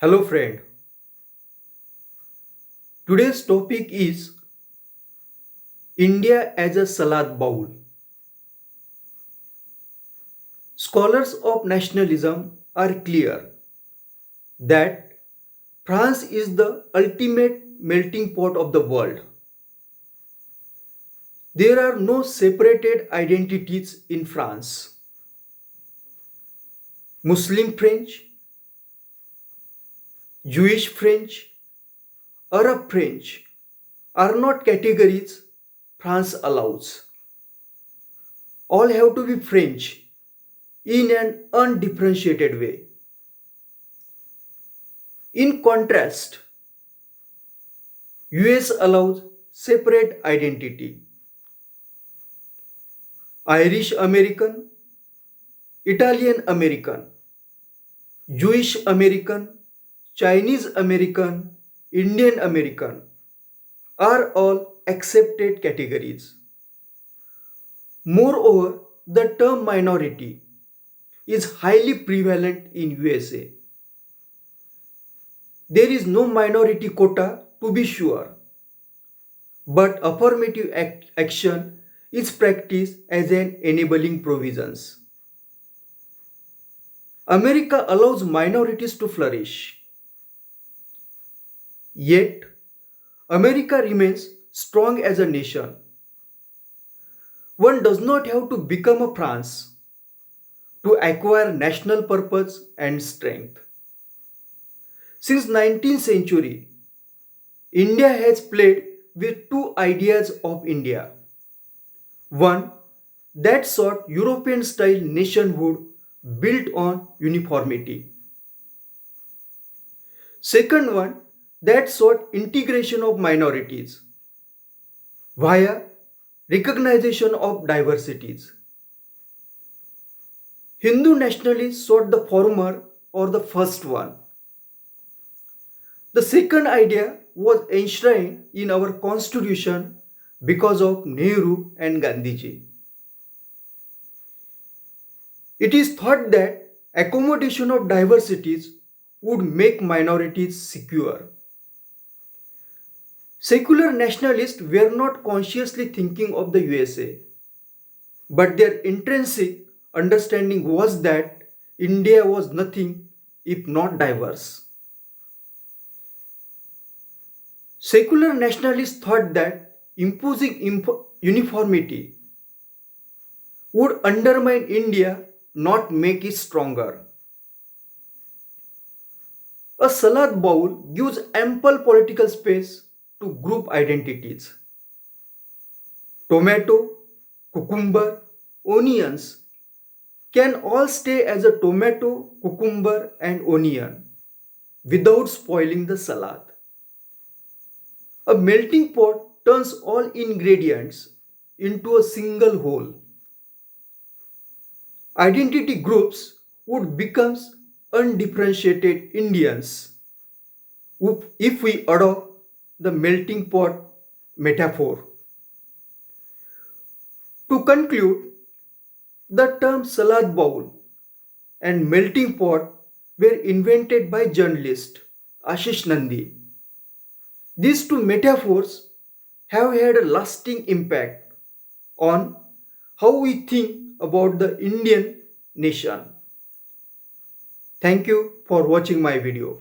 Hello friend, today's topic is India as a salad bowl. Scholars of nationalism are clear that France is the ultimate melting pot of the world. There are no separated identities in France. Muslim French, Jewish French, Arab French are not categories France allows. All have to be French in an undifferentiated way. In contrast, US allows separate identity. Irish American, Italian American, Jewish American, Chinese American, Indian American are all accepted categories. Moreover, the term minority is highly prevalent in USA. There is no minority quota to be sure, but affirmative action is practiced as an enabling provisions. America allows minorities to flourish. Yet, America remains strong as a nation. One does not have to become a France to acquire national purpose and strength. Since 19th century, India has played with two ideas of India. One that sought European-style nationhood built on uniformity. Second one that sought integration of minorities via recognition of diversities. Hindu nationalists sought the former or the first one. The second idea was enshrined in our constitution because of Nehru and Gandhiji. It is thought that accommodation of diversities would make minorities secure. Secular nationalists were not consciously thinking of the USA, but their intrinsic understanding was that India was nothing if not diverse. Secular nationalists thought that imposing uniformity would undermine India, not make it stronger. A salad bowl gives ample political space to group identities. Tomato, cucumber, onions can all stay as a tomato, cucumber and onion without spoiling the salad. A melting pot turns all ingredients into a single whole. Identity groups would become undifferentiated Indians if we adopt the melting pot metaphor. To conclude, the term salad bowl and melting pot were invented by journalist Ashish Nandi. These two metaphors have had a lasting impact on how we think about the Indian nation. Thank you for watching my video.